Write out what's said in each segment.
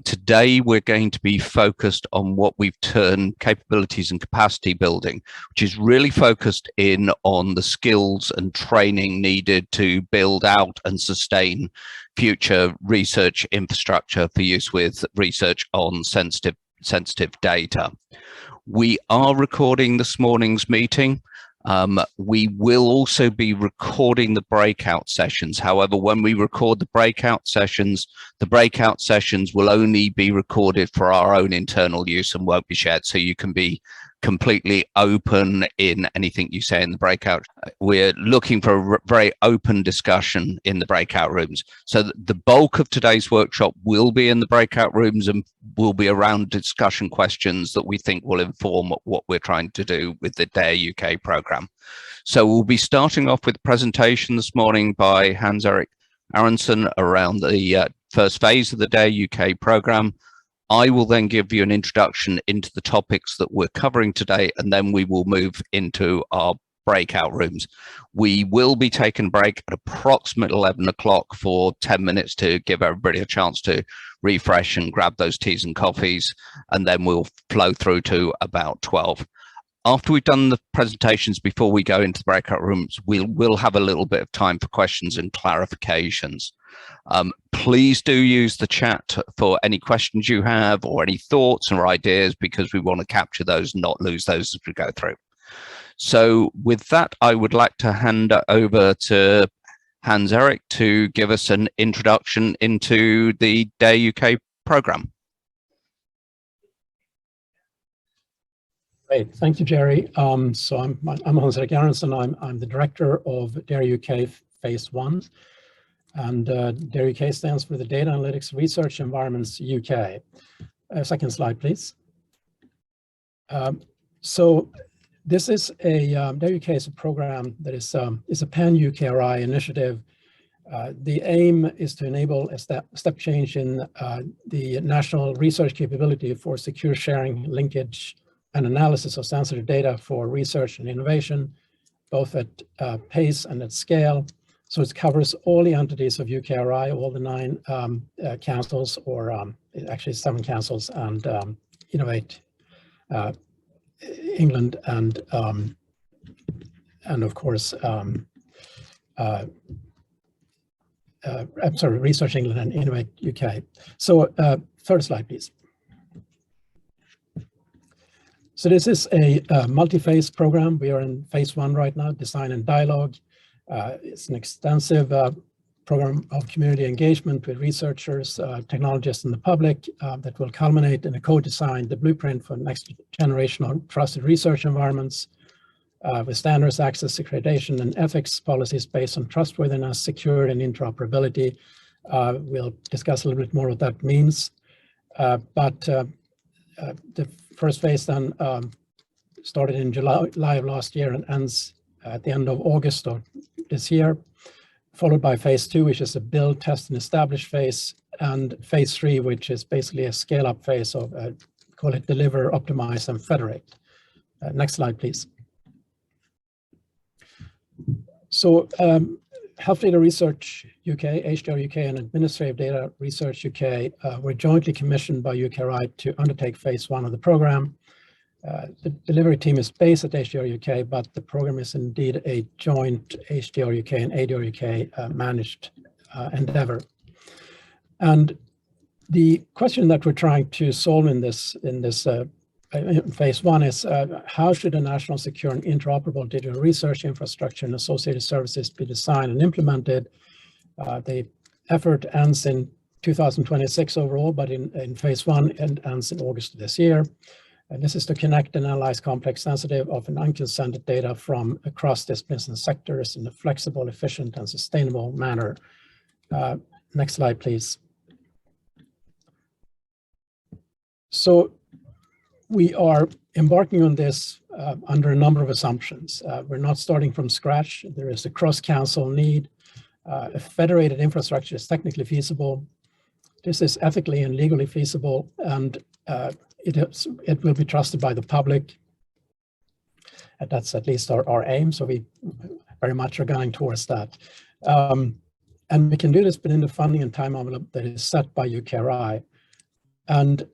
Today, we're going to be focused on what we've termed capabilities and capacity building, which is really focused in on the skills and training needed to build out and sustain future research infrastructure for use with research on sensitive data. We are recording this morning's meeting. We will also be recording the breakout sessions. However, when we record the breakout sessions will only be recorded for our own internal use and won't be shared. So you can be completely open in anything you say in the breakout. We're looking for a very open discussion in the breakout rooms. So the bulk of today's workshop will be in the breakout rooms and will be around discussion questions that we think will inform what we're trying to do with the DARE UK program. So we'll be starting off with a presentation this morning by Hans-Erik Aronson around the first phase of the DARE UK program. I will then give you an introduction into the topics that we're covering today, and then we will move into our breakout rooms. We will be taking a break at approximately 11 o'clock for 10 minutes to give everybody a chance to refresh and grab those teas and coffees, and then we'll flow through to about 12. After we've done the presentations, before we go into the breakout rooms, we'll have a little bit of time for questions and clarifications. Please do use the chat for any questions you have or any thoughts or ideas, because we want to capture those and not lose those as we go through. So with that, I would like to hand over to Hans-Erik to give us an introduction into the DARE UK program. Great, thank you, Jerry. So I'm Hans-Erik Aronson. I'm the director of DARE UK Phase 1. And DARE UK stands for the Data Analytics Research Environments UK. Second slide, please. So this is DARE UK is a program that is a pan-UKRI initiative. The aim is to enable a step change in the national research capability for secure sharing, linkage, and analysis of sensitive data for research and innovation, both at pace and at scale. So it covers all the entities of UKRI, all the 9 councils, or actually 7 councils, and Innovate England, and of course, I'm sorry, Research England and Innovate UK. So third slide, please. So this is a multi-phase program. We are in phase 1 right now, design and dialogue. It's an extensive program of community engagement with researchers, technologists, and the public that will culminate in a co-design, the blueprint for next generation of trusted research environments with standards, access, accreditation, and ethics policies based on trustworthiness, security, and interoperability. We'll discuss a little bit more what that means. But the first phase then started in July of last year and ends at the end of August of this year, followed by phase 2, which is a build, test, and establish phase, and phase 3, which is basically a scale-up phase of, call it deliver, optimize, and federate. Next slide, please. So Health Data Research UK, HDR UK, and Administrative Data Research UK were jointly commissioned by UKRI to undertake phase 1 of the program. The delivery team is based at HDR UK, but the program is indeed a joint HDR UK and ADR UK managed endeavor. And the question that we're trying to solve in phase 1 is how should a national secure and interoperable digital research infrastructure and associated services be designed and implemented? The effort ends in 2026 overall, but in phase 1 it ends in August of this year. And this is to connect and analyze complex, sensitive, often unconsented data from across disciplines and sectors in a flexible, efficient, and sustainable manner. Next slide, please. So we are embarking on this under a number of assumptions. We're not starting from scratch. There is a cross-council need. A federated infrastructure is technically feasible. This is ethically and legally feasible, and it will be trusted by the public. And that's at least our aim, so we very much are going towards that. And we can do this within the funding and time envelope that is set by UKRI. And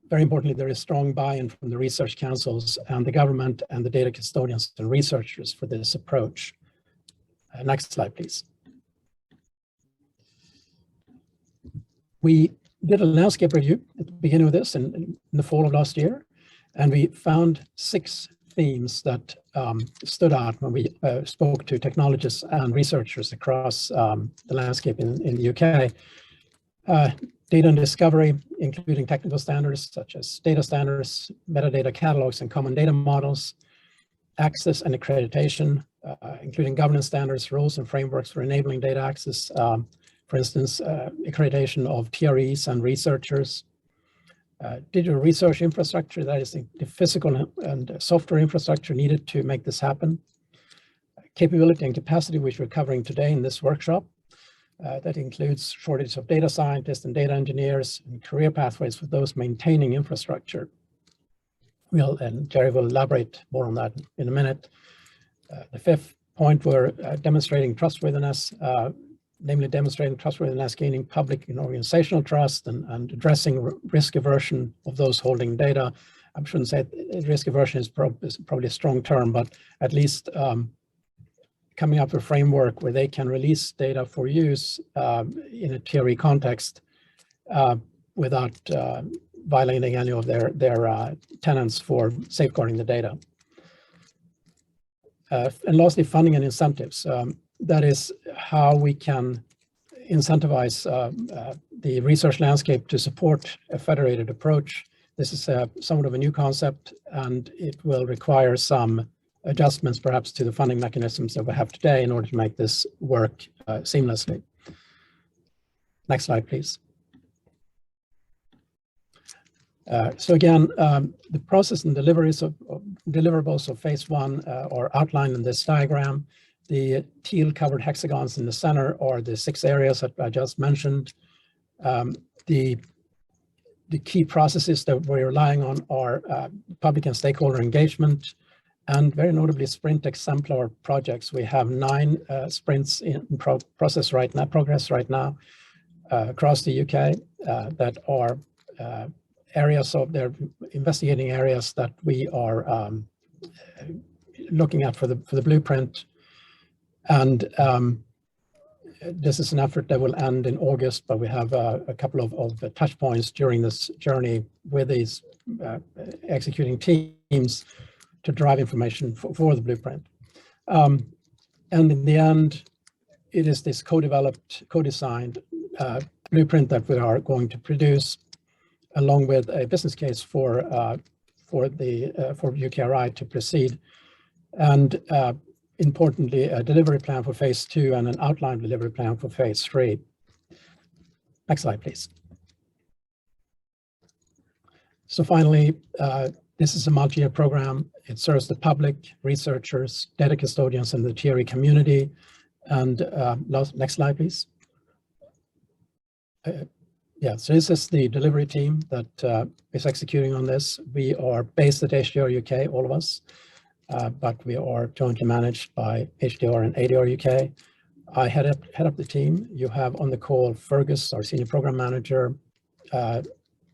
very importantly, there is strong buy-in from the research councils and the government and the data custodians and researchers for this approach. Next slide, please. We did a landscape review at the beginning of this in the fall of last year, and we found 6 themes that stood out when we spoke to technologists and researchers across the landscape in the UK. Data and discovery, including technical standards such as data standards, metadata catalogs, and common data models. Access and accreditation, including governance standards, rules, and frameworks for enabling data access. For instance, accreditation of TREs and researchers. Digital research infrastructure, that is the physical and software infrastructure needed to make this happen. Capability and capacity, which we're covering today in this workshop. That includes shortage of data scientists and data engineers and career pathways for those maintaining infrastructure. And Jerry will elaborate more on that in a minute. The 5th point, we're demonstrating trustworthiness, namely demonstrating trustworthiness, gaining public and organizational trust, and addressing risk aversion of those holding data. I shouldn't say risk aversion is probably a strong term, but at least coming up with a framework where they can release data for use in a TRE context without violating any of their tenets for safeguarding the data. And lastly, funding and incentives. That is how we can incentivize the research landscape to support a federated approach. This is somewhat of a new concept, and it will require some adjustments perhaps to the funding mechanisms that we have today in order to make this work seamlessly. Next slide, please. So again, the process and deliverables of phase 1 are outlined in this diagram. The teal covered hexagons in the center are the 6 areas that I just mentioned. The key processes that we're relying on are public and stakeholder engagement, and very notably sprint exemplar projects. We have 9 sprints in progress right now across the UK that are areas of their investigating areas that we are looking at for the blueprint. And this is an effort that will end in August, but we have a couple of touch points during this journey with these executing teams to drive information for the blueprint. And in the end, it is this co-developed, co-designed blueprint that we are going to produce, along with a business case for UKRI to proceed, and importantly, a delivery plan for phase 2 and an outlined delivery plan for phase 3. Next slide, please. So finally, this is a multi-year program. It serves the public, researchers, data custodians, and the TRE community. And next slide, please. Yeah, so this is the delivery team that is executing on this. We are based at HDR UK, all of us, but we are jointly managed by HDR and ADR UK. I head up the team. You have on the call Fergus, our senior program manager,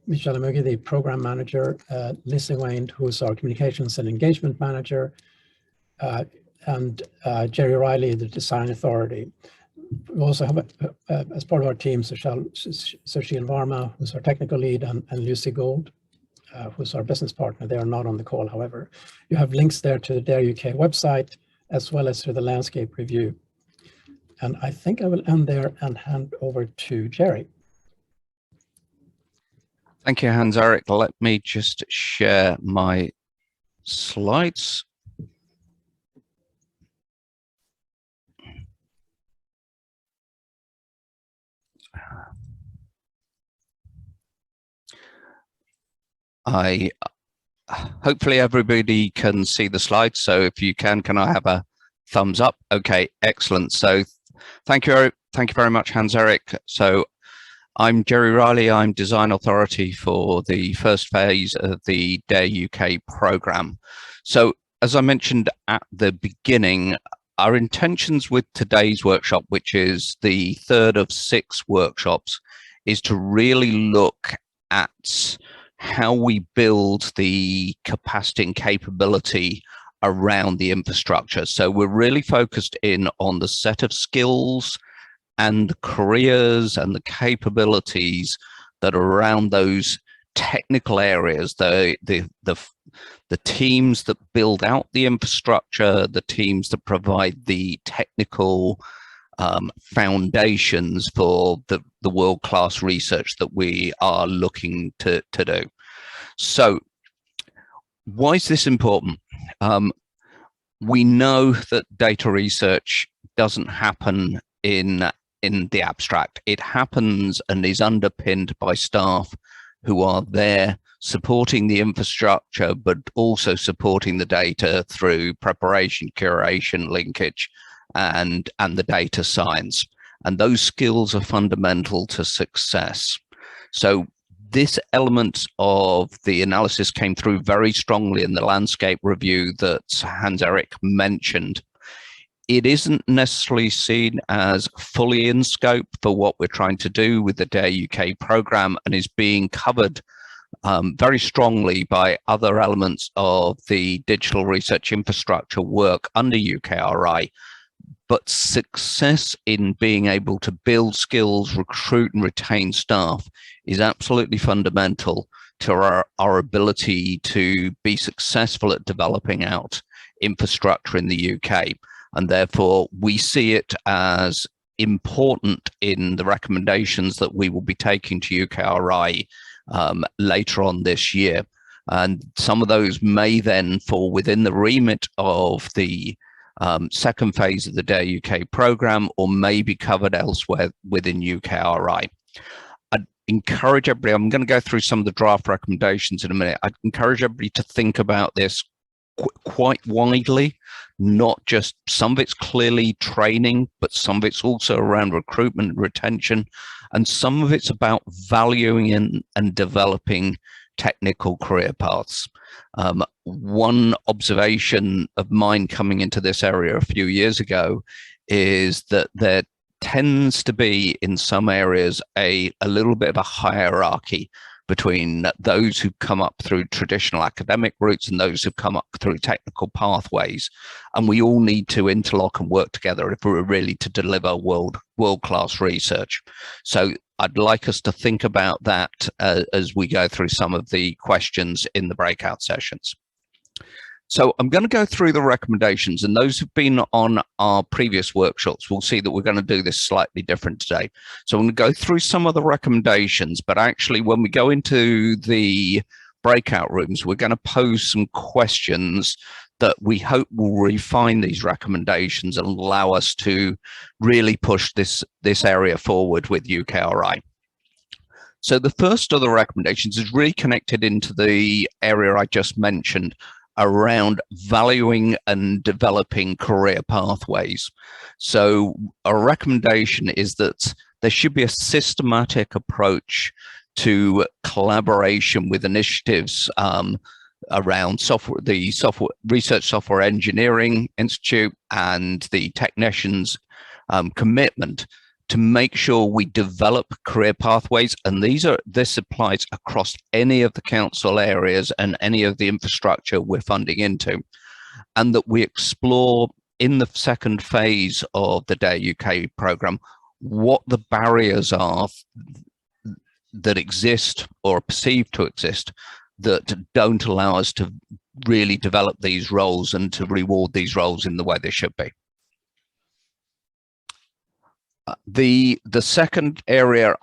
Michelle Amugi, the program manager, Lisa Wayne, who's our communications and engagement manager, and Jerry Riley, the design authority. We also have, as part of our team, Sushil Varma, who's our technical lead, and Lucy Gold, who's our business partner. They are not on the call, however. You have links there to the DARE UK website, as well as to the landscape review. And I think I will end there and hand over to Jerry. Thank you, Hans-Erik. Let me just share my slides. Hopefully everybody can see the slides. So if you can I have a thumbs up? Okay, excellent. So thank you very much, Hans-Erik. So I'm Jerry Riley. I'm design authority for the first phase of the DARE UK program. So as I mentioned at the beginning, our intentions with today's workshop, which is the third of 6 workshops, is to really look at how we build the capacity and capability around the infrastructure. So we're really focused in on the set of skills and the careers and the capabilities that are around those technical areas, the teams that build out the infrastructure, the teams that provide the technical foundations for the world-class research that we are looking to do. So why is this important? We know that data research doesn't happen in the abstract. It happens and is underpinned by staff who are there supporting the infrastructure, but also supporting the data through preparation, curation, linkage, and the data science. And those skills are fundamental to success. So this element of the analysis came through very strongly in the landscape review that Hans-Erik mentioned. It isn't necessarily seen as fully in scope for what we're trying to do with the DARE UK programme, and is being covered very strongly by other elements of the digital research infrastructure work under UKRI. But success in being able to build skills, recruit and retain staff is absolutely fundamental to our ability to be successful at developing out infrastructure in the UK. And therefore, we see it as important in the recommendations that we will be taking to UKRI later on this year. And some of those may then fall within the remit of the second phase of the DARE UK programme, or may be covered elsewhere within UKRI. I'd encourage everybody, I'm going to go through some of the draft recommendations in a minute. I'd encourage everybody to think about this quite widely, not just some of it's clearly training, but some of it's also around recruitment and retention, and some of it's about valuing and developing technical career paths. One observation of mine coming into this area a few years ago is that there tends to be in some areas a little bit of a hierarchy between those who come up through traditional academic routes and those who come up through technical pathways. And we all need to interlock and work together if we're really to deliver world-class research. So I'd like us to think about that as we go through some of the questions in the breakout sessions. So I'm going to go through the recommendations, and those who've been on our previous workshops will see that we're going to do this slightly different today. So I'm going to go through some of the recommendations, but actually when we go into the breakout rooms, we're going to pose some questions that we hope will refine these recommendations and allow us to really push this area forward with UKRI. So the first of the recommendations is really connected into the area I just mentioned, around valuing and developing career pathways. So our recommendation is that there should be a systematic approach to collaboration with initiatives around the Research Software Engineering Institute and the technicians' commitment to make sure we develop career pathways. And this applies across any of the council areas and any of the infrastructure we're funding into, and that we explore in the second phase of the DARE UK programme what the barriers are that exist or are perceived to exist that don't allow us to really develop these roles and to reward these roles in the way they should be. The second area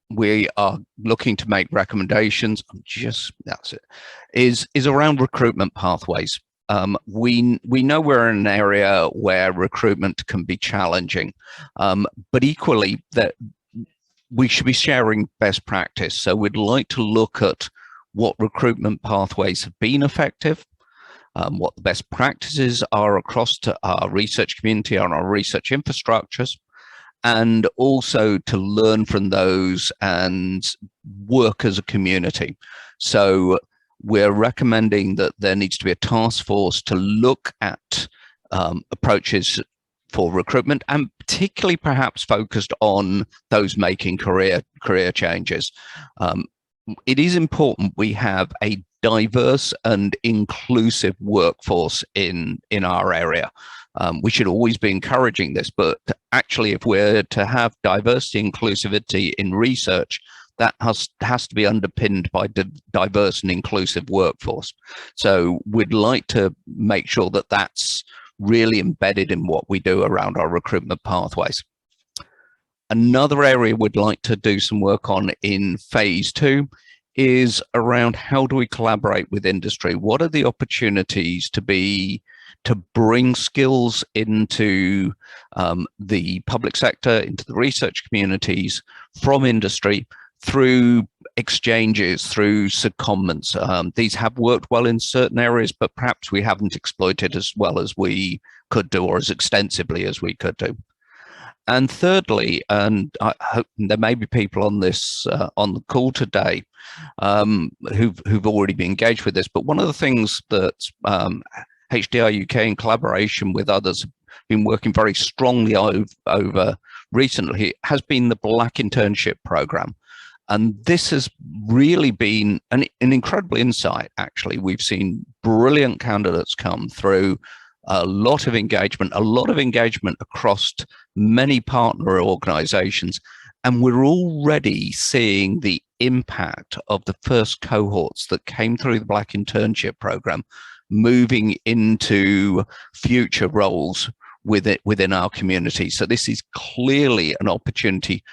we are looking to make recommendations, is around recruitment pathways. We know we're in an area where recruitment can be challenging, but equally that we should be sharing best practice. So we'd like to look at what recruitment pathways have been effective, what the best practices are across to our research community and our research infrastructures, and also to learn from those and work as a community. So we're recommending that there needs to be a task force to look at approaches for recruitment, and particularly perhaps focused on those making career changes. it is important we have a diverse and inclusive workforce in our area. We should always be encouraging this, but actually, if we're to have diversity inclusivity in research, that has to be underpinned by diverse and inclusive workforce. So we'd like to make sure that that's really embedded in what we do around our recruitment pathways. Another area we'd like to do some work on in phase 2 is around how do we collaborate with industry? What are the opportunities to bring skills into the public sector, into the research communities from industry through exchanges, through secondments? These have worked well in certain areas, but perhaps we haven't exploited as well as we could do, or as extensively as we could do. And thirdly, and I hope there may be people on this on the call today who've already been engaged with this, but one of the things that HDR UK in collaboration with others have been working very strongly over recently has been the Black Internship Programme. And this has really been an incredible insight, actually. We've seen brilliant candidates come through, a lot of engagement across many partner organizations. And we're already seeing the impact of the first cohorts that came through the Black Internship Programme moving into future roles within our community. So this is clearly an opportunity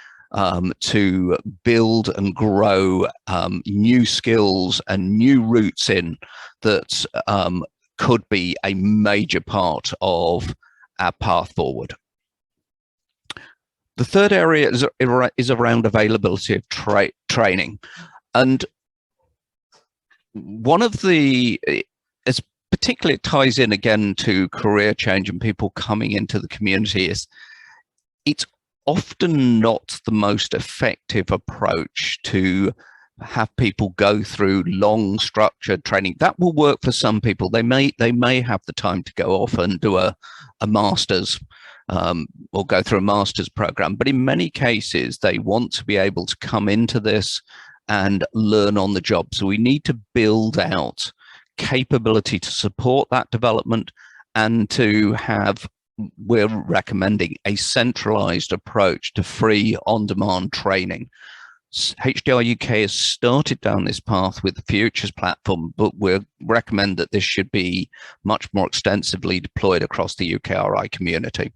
to build and grow new skills and new routes in that could be a major part of our path forward. The third area is around availability of training. And one of the, as particularly it ties in again to career change and people coming into the community, is it's often not the most effective approach to have people go through long structured training. That will work for some people. They may have the time to go off and do a master's or go through a master's program, but in many cases they want to be able to come into this and learn on the job. So we need to build out capability to support that development, and to have, we're recommending a centralized approach to free on-demand training. HDR UK has started down this path with the Futures platform, but we recommend that this should be much more extensively deployed across the UKRI community.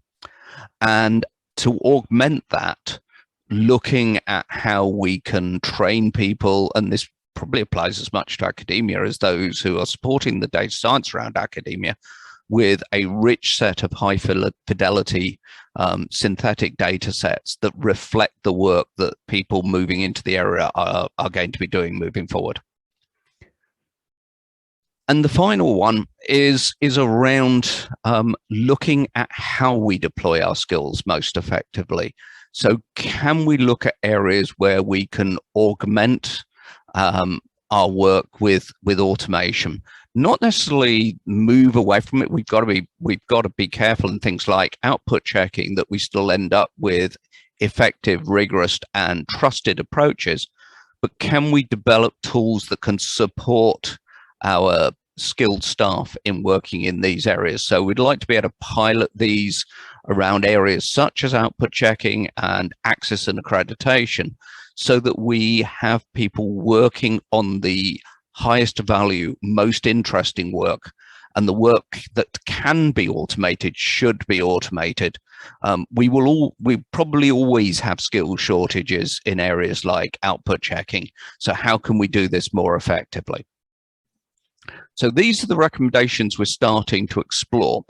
And to augment that, looking at how we can train people, and this probably applies as much to academia as those who are supporting the data science around academia, with a rich set of high fidelity synthetic data sets that reflect the work that people moving into the area are going to be doing moving forward. And the final one is around looking at how we deploy our skills most effectively. So can we look at areas where we can augment our work with automation? Not necessarily move away from it. We've got to be careful in things like output checking, that we still end up with effective, rigorous, and trusted approaches. But can we develop tools that can support our skilled staff in working in these areas? So we'd like to be able to pilot these around areas such as output checking and access and accreditation, so that we have people working on the highest value, most interesting work, and the work that can be automated should be automated. We probably always have skill shortages in areas like output checking. So how can we do this more effectively? So these are the recommendations we're starting to explore.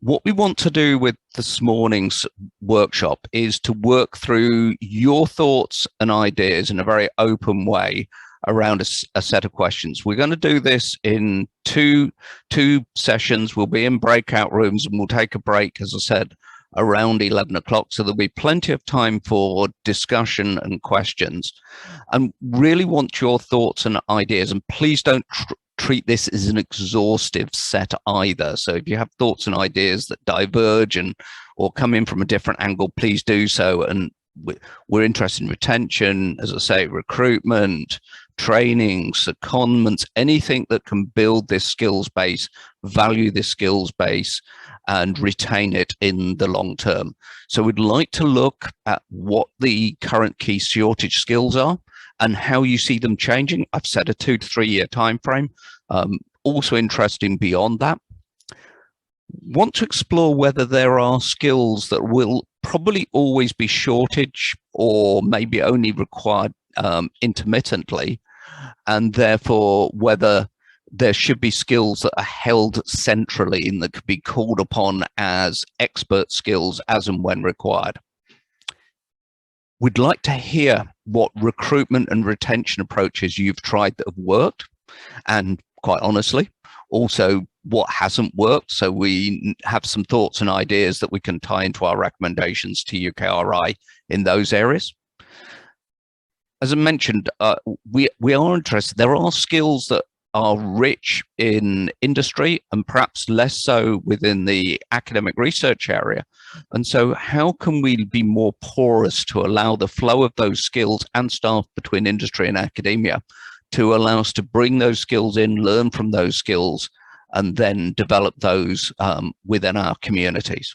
What we want to do with this morning's workshop is to work through your thoughts and ideas in a very open way around a set of questions. We're going to do this in two sessions. We'll be in breakout rooms, and we'll take a break, as I said, around 11 o'clock. So there'll be plenty of time for discussion and questions. And really want your thoughts and ideas. And please don't treat this as an exhaustive set either. So if you have thoughts and ideas that diverge or come in from a different angle, please do so. And we're interested in retention, as I say, recruitment, training, secondments, anything that can build this skills base, value this skills base, and retain it in the long term. So we'd like to look at what the current key shortage skills are and how you see them changing. I've set a 2 to 3 year time frame. Also interesting beyond that. Want to explore whether there are skills that will probably always be shortage or maybe only required intermittently, and therefore whether there should be skills that are held centrally and that could be called upon as expert skills as and when required. We'd like to hear what recruitment and retention approaches you've tried that have worked, and quite honestly, also what hasn't worked, so we have some thoughts and ideas that we can tie into our recommendations to UKRI in those areas. As I mentioned, we are interested. There are skills that are rich in industry and perhaps less so within the academic research area. And so how can we be more porous to allow the flow of those skills and staff between industry and academia to allow us to bring those skills in, learn from those skills, and then develop those within our communities?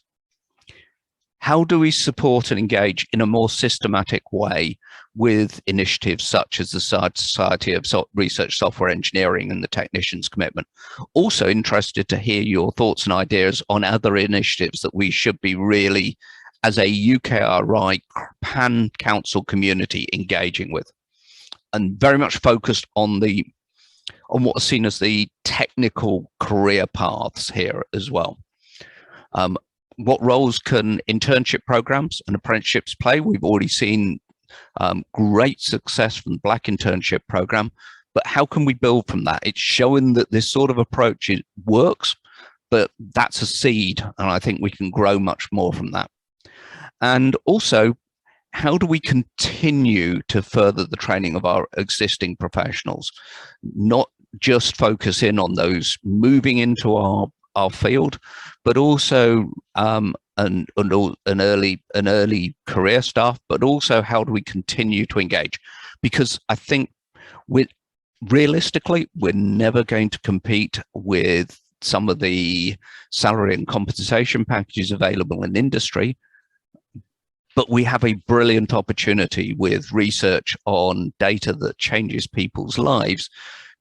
How do we support and engage in a more systematic way with initiatives such as the Society of Research Software Engineering and the Technicians Commitment? Also interested to hear your thoughts and ideas on other initiatives that we should be really, as a UKRI pan-council community, engaging with. And very much focused on what are seen as the technical career paths here as well. What roles can internship programs and apprenticeships play? We've already seen great success from the Black Internship Program, but how can we build from that? It's showing that this sort of approach works, but that's a seed, and I think we can grow much more from that. And also, how do we continue to further the training of our existing professionals? Not just focus in on those moving into our field, but also an early career staff, but also how do we continue to engage? Because I think realistically, we're never going to compete with some of the salary and compensation packages available in industry, but we have a brilliant opportunity with research on data that changes people's lives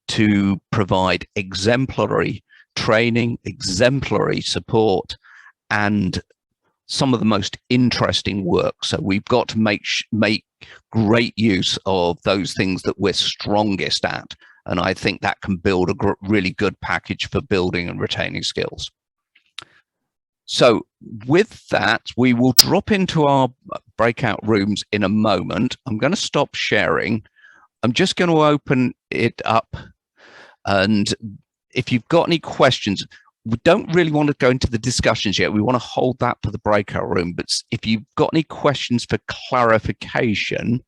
to provide exemplary training, exemplary support, and some of the most interesting work. So we've got to make great use of those things that we're strongest at. And I think that can build a really good package for building and retaining skills. So with that, we will drop into our breakout rooms in a moment. I'm going to stop sharing. I'm just going to open it up. And if you've got any questions, we don't really want to go into the discussions yet. We want to hold that for the breakout room. But if you've got any questions for clarification,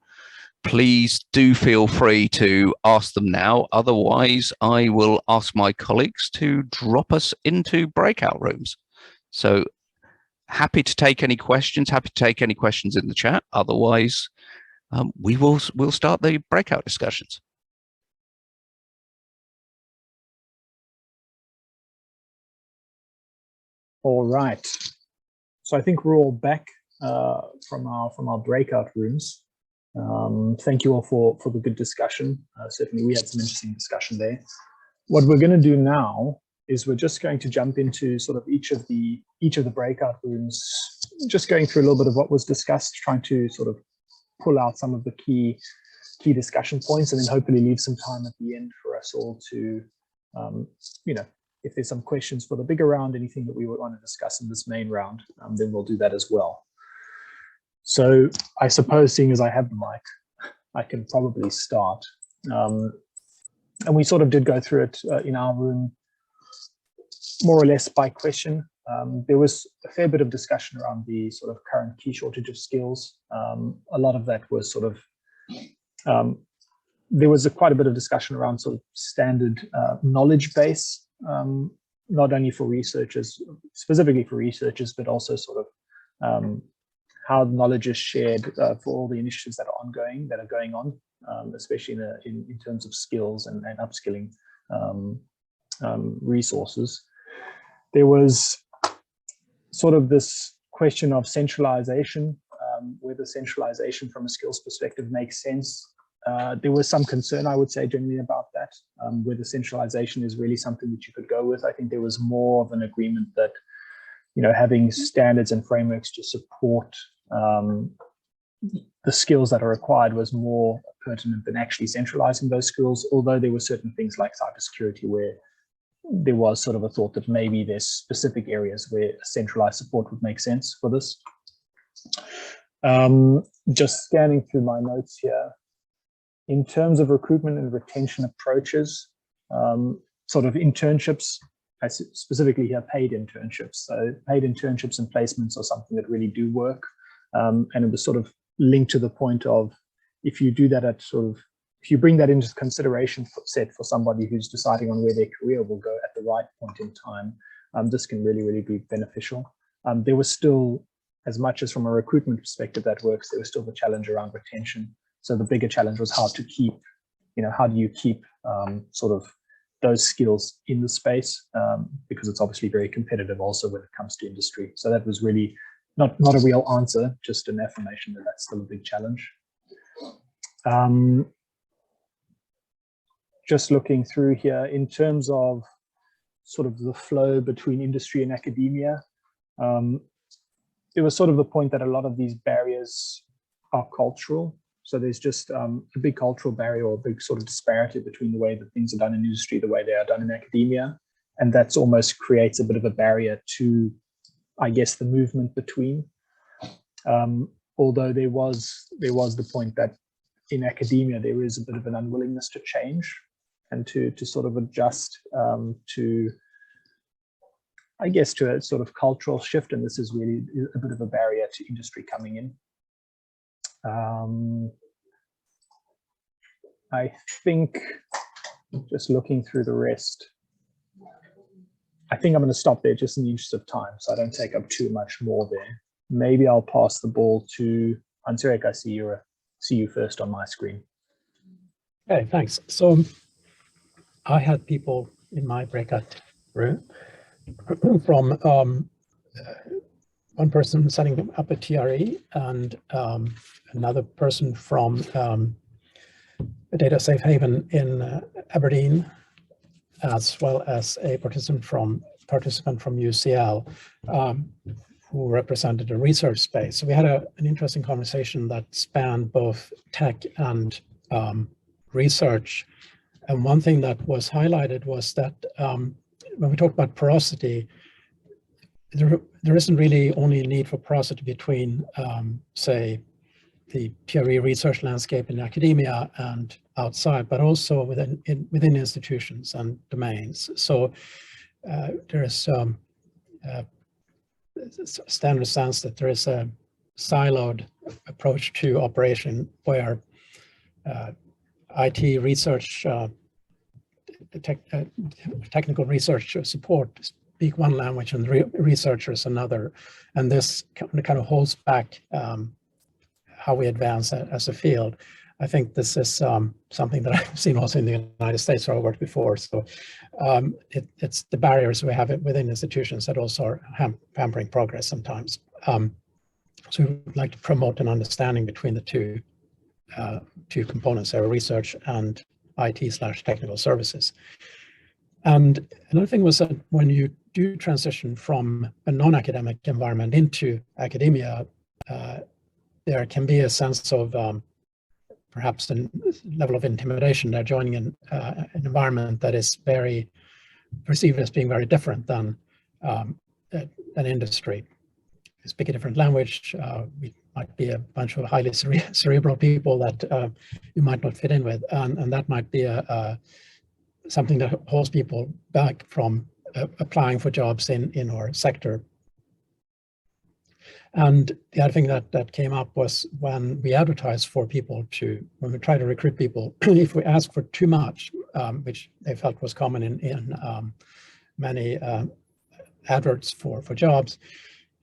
please do feel free to ask them now. Otherwise, I will ask my colleagues to drop us into breakout rooms. So happy to take any questions, happy to take any questions in the chat. Otherwise, we'll start the breakout discussions. All right. So I think we're all back from our breakout rooms. Thank you all for the good discussion. Certainly, we had some interesting discussion there. What we're going to do now is we're just going to jump into sort of each of the breakout rooms, just going through a little bit of what was discussed, trying to sort of pull out some of the key discussion points, and then hopefully leave some time at the end for us all to, you know, if there's some questions for the bigger round, anything that we would want to discuss in this main round, then we'll do that as well. So I suppose, seeing as I have the mic, I can probably start. And we sort of did go through it in our room, more or less by question. There was a fair bit of discussion around the sort of current key shortage of skills. A lot of that was sort of, there was quite a bit of discussion around sort of standard knowledge base, not only for researchers, specifically for researchers, but also sort of how knowledge is shared for all the initiatives that are going on, especially in terms of skills and upskilling resources. There was sort of this question of centralization, whether centralization from a skills perspective makes sense. There was some concern, I would say, generally about that, whether centralization is really something that you could go with. I think there was more of an agreement that, you know, having standards and frameworks to support the skills that are required was more pertinent than actually centralizing those skills, although there were certain things like cybersecurity where there was sort of a thought that maybe there's specific areas where centralized support would make sense for this. Just scanning through my notes here, in terms of recruitment and retention approaches, sort of internships, I specifically here paid internships. So paid internships and placements are something that really do work. And it was sort of linked to the point of, if you do that at sort of, if you bring that into consideration set for somebody who's deciding on where their career will go at the right point in time, this can really, really be beneficial. There was still, as much as from a recruitment perspective that works, there was still the challenge around retention. So the bigger challenge was how to keep, you know, how do you keep sort of those skills in the space, because it's obviously very competitive also when it comes to industry. So that was really not a real answer, just an affirmation that that's still a big challenge. Just looking through here in terms of sort of the flow between industry and academia, it was sort of the point that a lot of these barriers are cultural. So there's just a big cultural barrier or a big sort of disparity between the way that things are done in industry, the way they are done in academia. And that's almost creates a bit of a barrier to, I guess, the movement between. Although there was the point that in academia, there is a bit of an unwillingness to change and to sort of adjust to, I guess, to a sort of cultural shift. And this is really a bit of a barrier to industry coming in. I think, just looking through the rest, I think I'm going to stop there just in the interest of time, so I don't take up too much more there. Maybe I'll pass the ball to Hans-Erik. I see you first on my screen. Okay, thanks. So I had people in my breakout room from one person setting up a TRE and another person from a data safe haven in Aberdeen, as well as a participant from UCL who represented a research space. So we had an interesting conversation that spanned both tech and research. And one thing that was highlighted was that when we talk about porosity, there isn't really only a need for porosity between, say, the TRE research landscape in academia and outside, but also within institutions and domains. So there is a standard sense that there is a siloed approach to operation where IT research, technical research support speak one language and researchers another, and this kind of holds back how we advance as a field. I think this is something that I've seen also in the United States where I worked before. So it's the barriers we have within institutions that also are hampering progress sometimes. So we would like to promote an understanding between the two components, our research and IT/technical services. And another thing was that when you do transition from a non-academic environment into academia, there can be a sense of perhaps a level of intimidation. They're joining an environment that is perceived as being very different than an industry. We speak a different language. We might be a bunch of highly cerebral people that you might not fit in with, and that might be something that holds people back from applying for jobs in our sector. And the other thing that came up was when we advertise for people when we try to recruit people, if we ask for too much, which they felt was common in many adverts for jobs,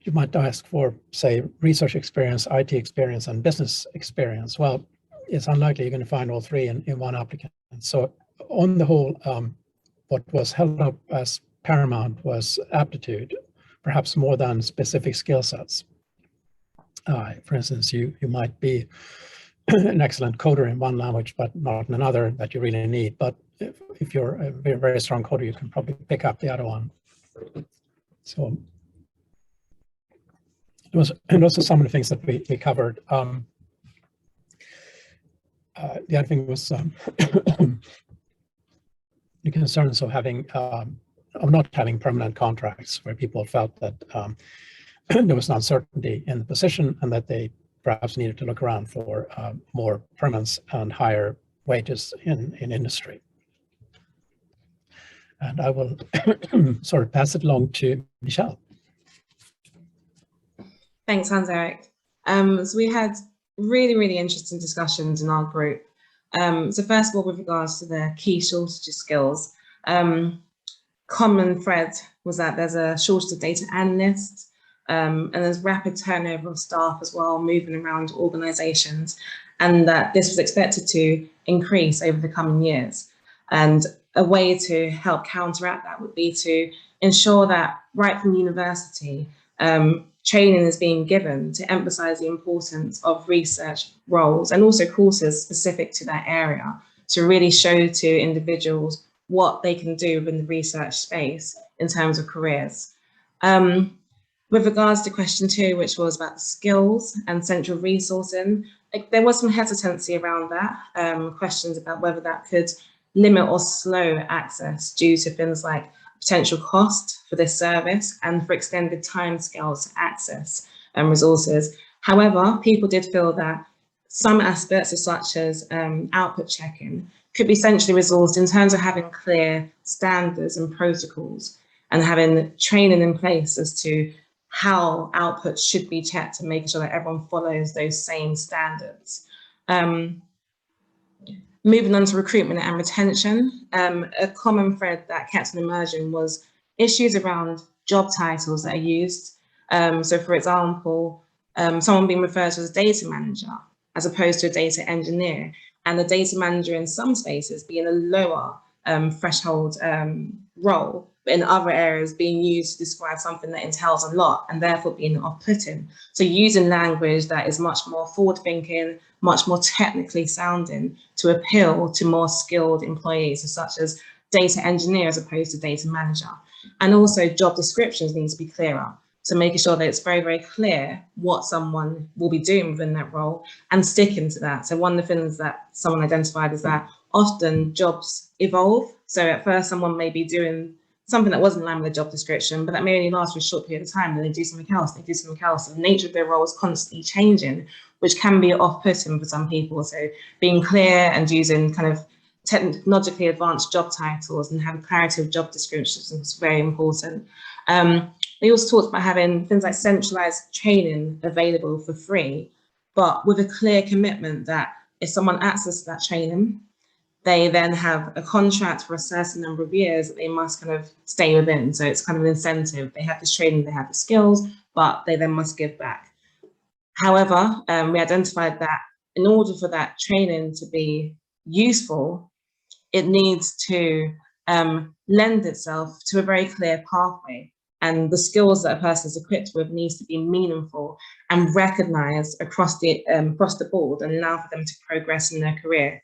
you might ask for, say, research experience, IT experience, and business experience. Well, it's unlikely you're going to find all three in one applicant. So on the whole, what was held up as paramount was aptitude, perhaps more than specific skill sets. For instance, you might be an excellent coder in one language, but not in another that you really need. But if you're a very, very strong coder, you can probably pick up the other one. So and also some of the things that we covered. The other thing was the concerns of not having permanent contracts, where people felt that there was an uncertainty in the position and that they perhaps needed to look around for more permanence and higher wages in industry. And I will sort of pass it along to Michelle. Thanks, Hans-Erik. So we had really, really interesting discussions in our group. So first of all, with regards to the key shortage of skills, common thread was that there's a shortage of data analysts, and there's rapid turnover of staff as well, moving around organisations, and that this was expected to increase over the coming years. And a way to help counteract that would be to ensure that right from university, training is being given to emphasise the importance of research roles and also courses specific to that area to really show to individuals what they can do within the research space in terms of careers. With regards to question 2, which was about the skills and central resourcing, there was some hesitancy around that, questions about whether that could limit or slow access due to things like potential cost for this service and for extended timescales to access resources. However, people did feel that some aspects, such as output checking, could be centrally resourced in terms of having clear standards and protocols and having training in place as to how output should be checked and making sure that everyone follows those same standards. Moving on to recruitment and retention, a common thread that kept on emerging was issues around job titles that are used. So for example, someone being referred to as a data manager as opposed to a data engineer, and the data manager in some spaces being a lower threshold role, but in other areas being used to describe something that entails a lot and therefore being off-putting. So using language that is much more forward-thinking, much more technically sounding to appeal to more skilled employees, such as data engineer as opposed to data manager. And also job descriptions need to be clearer. So making sure that it's very, very clear what someone will be doing within that role and sticking to that. So one of the things that someone identified is that often jobs evolve. So at first someone may be doing something that wasn't in line with the job description, but that may only last for a short period of time, then they do something else, they do something else. And the nature of their role is constantly changing, which can be off-putting for some people. So being clear and using kind of technologically advanced job titles and having clarity of job descriptions is very important. They also talked about having things like centralized training available for free, but with a clear commitment that if someone accesses that training, they then have a contract for a certain number of years that they must kind of stay within. So it's kind of an incentive. They have this training, they have the skills, but they then must give back. However, we identified that in order for that training to be useful, it needs to lend itself to a very clear pathway. And the skills that a person is equipped with needs to be meaningful and recognized across the board and allow for them to progress in their career.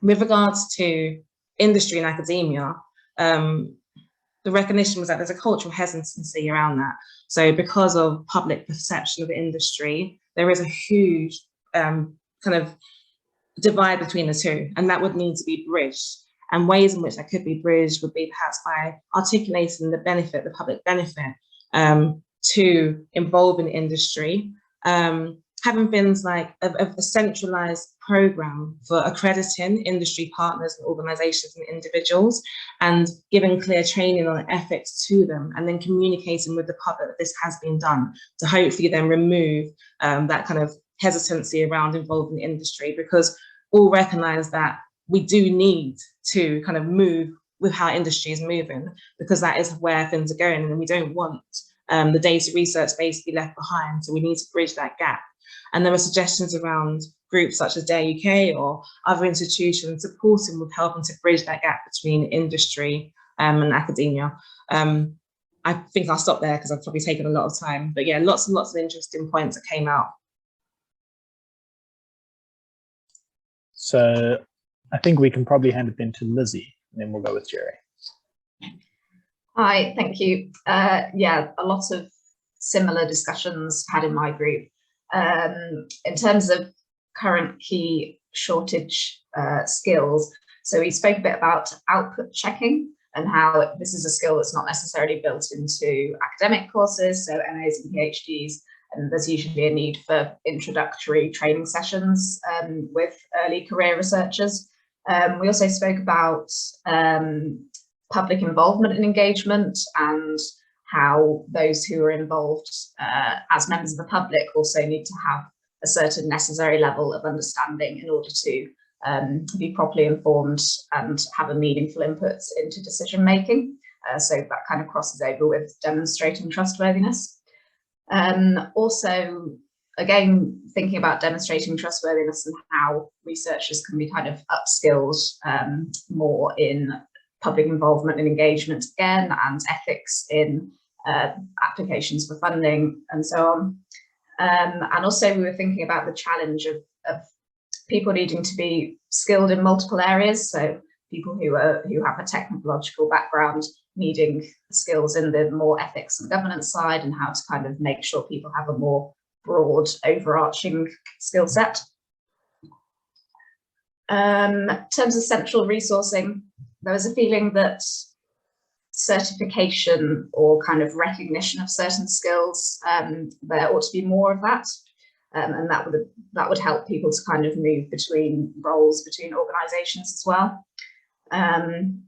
With regards to industry and academia, the recognition was that there's a cultural hesitancy around that. So because of public perception of the industry, there is a huge kind of divide between the two, and that would need to be bridged. And ways in which that could be bridged would be perhaps by articulating the benefit, the public benefit to involve in industry, having things like a centralized program for accrediting industry partners and organizations and individuals, and giving clear training on ethics to them, and then communicating with the public that this has been done to hopefully then remove that kind of hesitancy around involving industry, because all recognize that we do need to kind of move with how industry is moving, because that is where things are going, and we don't want the data research basically left behind. So we need to bridge that gap. And there were suggestions around groups such as Dare UK or other institutions supporting with helping to bridge that gap between industry and academia. I think I'll stop there because I've probably taken a lot of time. But yeah, lots and lots of interesting points that came out. So I think we can probably hand it then to Lizzie, and then we'll go with Jerry. Hi, thank you. Yeah, a lot of similar discussions had in my group. In terms of current key shortage skills, so we spoke a bit about output checking and how this is a skill that's not necessarily built into academic courses, so MAs and PhDs, and there's usually a need for introductory training sessions with early career researchers. We also spoke about public involvement and engagement, and how those who are involved as members of the public also need to have a certain necessary level of understanding in order to be properly informed and have a meaningful input into decision making. So that kind of crosses over with demonstrating trustworthiness. Also, again, thinking about demonstrating trustworthiness and how researchers can be kind of upskilled more in public involvement and engagement again, and ethics in applications for funding and so on. And also we were thinking about the challenge of people needing to be skilled in multiple areas. So people who have a technological background needing skills in the more ethics and governance side, and how to kind of make sure people have a more broad overarching skill set. In terms of central resourcing, there was a feeling that certification or kind of recognition of certain skills, there ought to be more of that. And that would help people to kind of move between roles, between organisations as well. And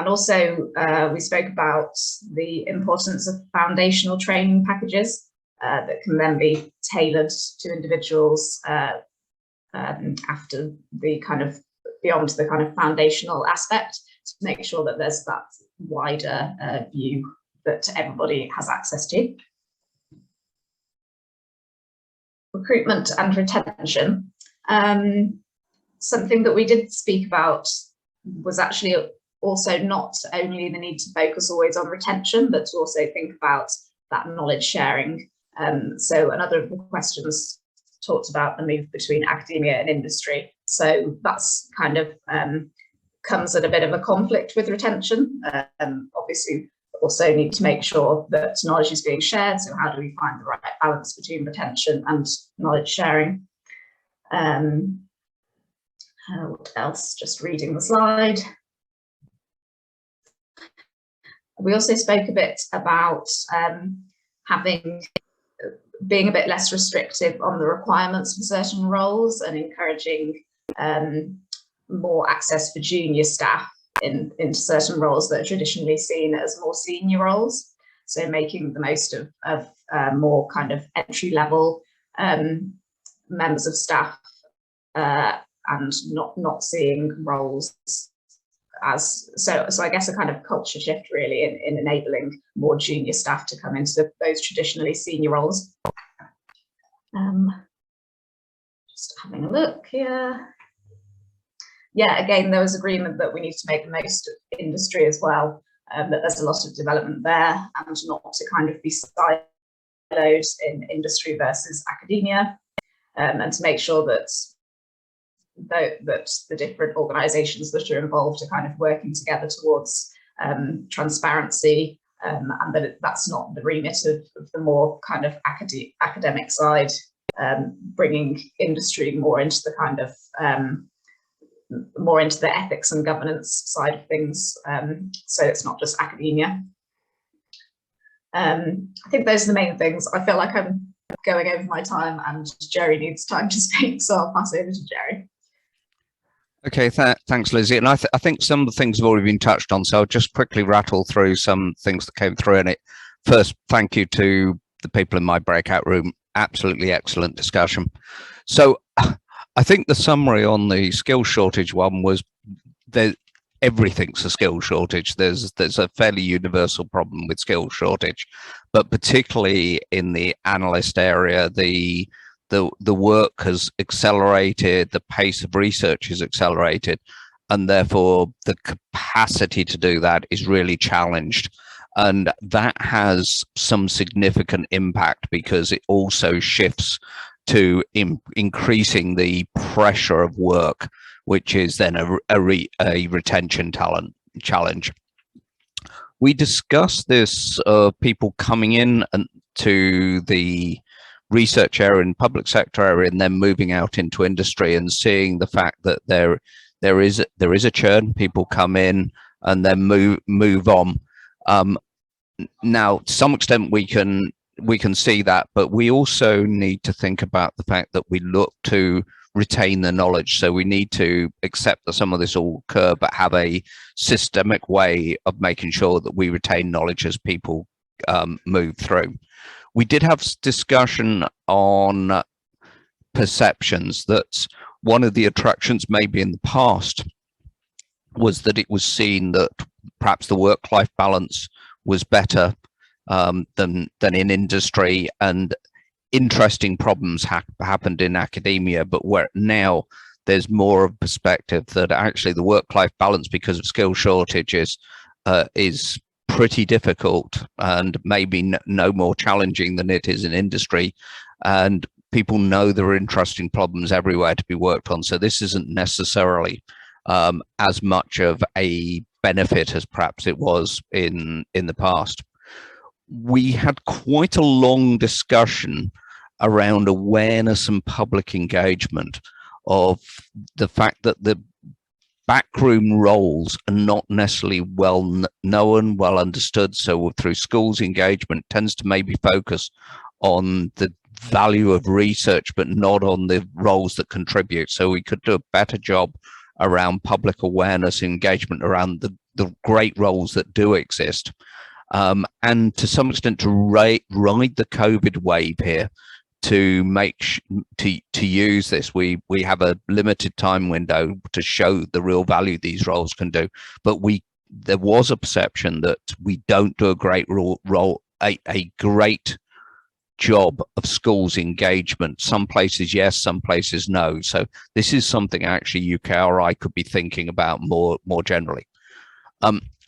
also we spoke about the importance of foundational training packages that can then be tailored to individuals after the kind of beyond the kind of foundational aspect, to make sure that there's that wider view that everybody has access to. Recruitment and retention. Something that we did speak about was actually also not only the need to focus always on retention, but to also think about that knowledge sharing. So another of the questions talked about the move between academia and industry. So that's kind of comes at a bit of a conflict with retention. Obviously, also need to make sure that knowledge is being shared. So how do we find the right balance between retention and knowledge sharing? What else? Just reading the slide. We also spoke a bit about being a bit less restrictive on the requirements for certain roles, and encouraging more access for junior staff into certain roles that are traditionally seen as more senior roles. So making the most of more kind of entry level members of staff and not seeing roles as, so I guess a kind of culture shift really in enabling more junior staff to come into those traditionally senior roles. Just having a look here. Yeah, again, there was agreement that we need to make the most of industry as well, that there's a lot of development there, and not to kind of be siloed in industry versus academia, and to make sure that the different organisations that are involved are kind of working together towards transparency, and that that's not the remit of the more kind of academic side, bringing industry more into the kind of more into the ethics and governance side of things, so it's not just academia. I think those are the main things. I feel like I'm going over my time and Jerry needs time to speak, so I'll pass over to Jerry. Okay, thanks, Lizzie. And I think some of the things have already been touched on, so I'll just quickly rattle through some things that came through in it. First, thank you to the people in my breakout room. Absolutely excellent discussion. So I think the summary on the skill shortage one was that everything's a skill shortage. There's a fairly universal problem with skill shortage, but particularly in the analyst area, the work has accelerated, the pace of research is accelerated, and therefore the capacity to do that is really challenged. And that has some significant impact because it also shifts to increasing the pressure of work, which is then a retention challenge. We discussed this of people coming in to the research area and public sector area and then moving out into industry, and seeing the fact that there is a churn. People come in and then move on. Now, to some extent, we can see that, but we also need to think about the fact that we look to retain the knowledge. So we need to accept that some of this will occur, but have a systemic way of making sure that we retain knowledge as people move through. We did have discussion on perceptions. That one of the attractions maybe in the past was that it was seen that perhaps the work-life balance was better than in industry, and interesting problems happened in academia, but where now there's more of a perspective that actually the work-life balance, because of skill shortages, is pretty difficult and maybe no more challenging than it is in industry. And people know there are interesting problems everywhere to be worked on. So this isn't necessarily as much of a benefit as perhaps it was in the past. We had quite a long discussion around awareness and public engagement of the fact that the backroom roles are not necessarily well known, well understood. So through schools engagement tends to maybe focus on the value of research, but not on the roles that contribute. So we could do a better job around public awareness, engagement around the great roles that do exist. And to some extent to ride the COVID wave here, to make to use this. We have a limited time window to show the real value these roles can do, but there was a perception that we don't do a great a great job of schools engagement. Some places yes, some places no. So this is something actually UKRI could be thinking about more generally.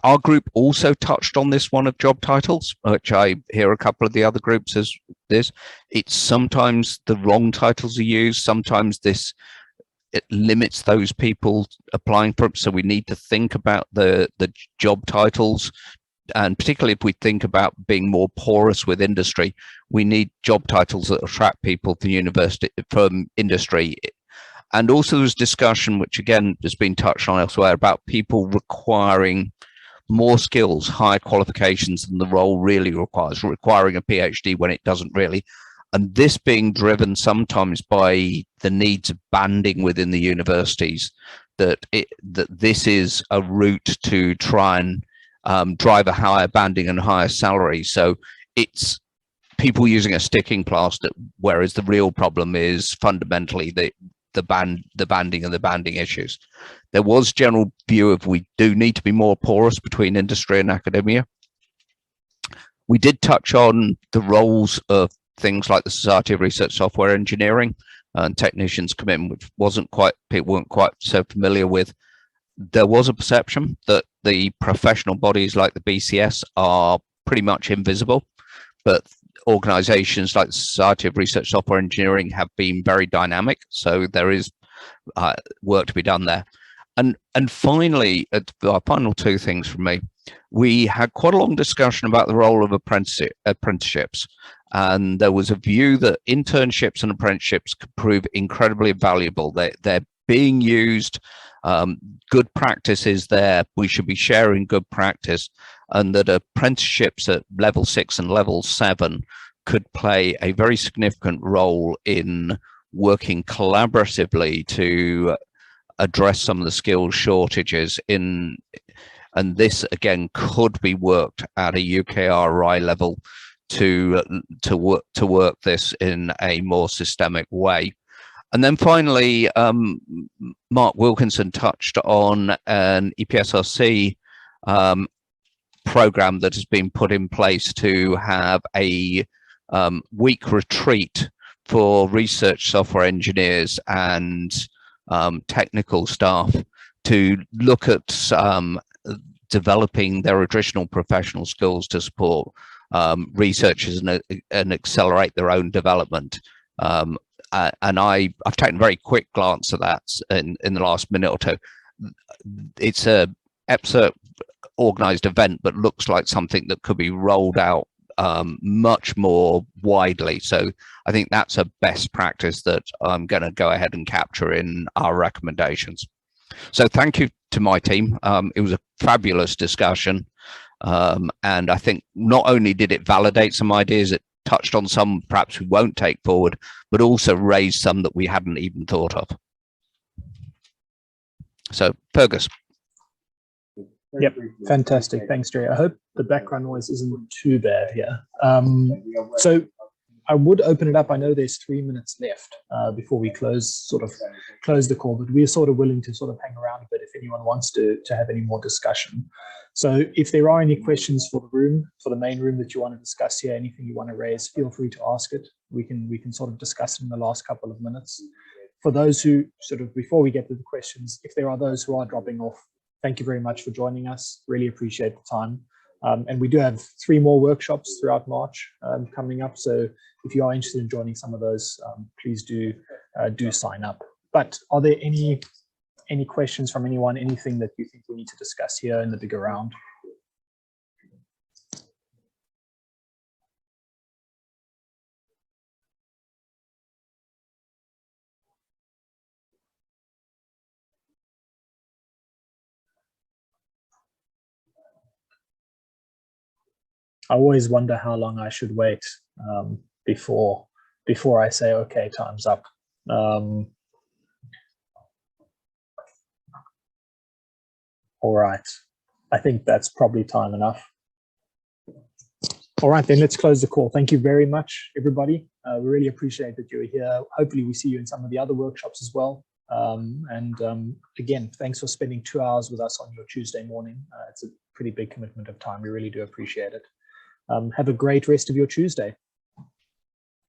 Our group also touched on this one of job titles, which I hear a couple of the other groups as this. It's sometimes the wrong titles are used. Sometimes it limits those people applying for it. So we need to think about the job titles, and particularly if we think about being more porous with industry, we need job titles that attract people from industry. And also there's discussion, which again has been touched on elsewhere, about people requiring more skills, higher qualifications than the role really requiring a PhD when it doesn't really. And this being driven sometimes by the needs of banding within the universities, that this is a route to try and drive a higher banding and higher salary. So it's people using a sticking plaster, whereas the real problem is fundamentally the banding and the banding issues. There was general view of we do need to be more porous between industry and academia. We did touch on the roles of things like the Society of Research Software Engineering and technicians commitment, which people weren't quite so familiar with. There was a perception that the professional bodies like the BCS are pretty much invisible, but organizations like the Society of Research Software Engineering have been very dynamic. So there is work to be done there. And finally, our final two things from me, we had quite a long discussion about the role of apprenticeships. And there was a view that internships and apprenticeships could prove incredibly valuable. They're being used, good practice is there, we should be sharing good practice, and that apprenticeships at level 6 and level 7 could play a very significant role in working collaboratively to address some of the skills shortages and this again could be worked at a UKRI level to work this in a more systemic way. And then finally, Mark Wilkinson touched on an EPSRC program that has been put in place to have a week retreat for research software engineers and technical staff to look at developing their additional professional skills to support researchers and accelerate their own development. And I've taken a very quick glance at that in the last minute or two. It's a EPSA organized event, but looks like something that could be rolled out much more widely. So I think that's a best practice that I'm going to go ahead and capture in our recommendations. So thank you to my team. It was a fabulous discussion. And I think not only did it validate some ideas, it touched on some perhaps we won't take forward, but also raised some that we hadn't even thought of. So Fergus. Yep, fantastic. Thanks, Jerry. I hope the background noise isn't too bad here. So I would open it up. I know there's 3 minutes left before we close the call, but we're sort of willing to sort of hang around a bit if anyone wants to have any more discussion. So if there are any questions for the room, for the main room that you want to discuss here, anything you want to raise, feel free to ask it. We can sort of discuss it in the last couple of minutes. For those who sort of, before we get to the questions, if there are those who are dropping off, thank you very much for joining us. Really appreciate the time. And we do have 3 more workshops throughout March coming up. So if you are interested in joining some of those, please do sign up. But are there any questions from anyone, anything that you think we need to discuss here in the bigger round? I always wonder how long I should wait before I say, okay, time's up. All right, I think that's probably time enough. All right, then let's close the call. Thank you very much, everybody. We really appreciate that you're here. Hopefully we see you in some of the other workshops as well. Again, thanks for spending 2 hours with us on your Tuesday morning. It's a pretty big commitment of time. We really do appreciate it. Have a great rest of your Tuesday.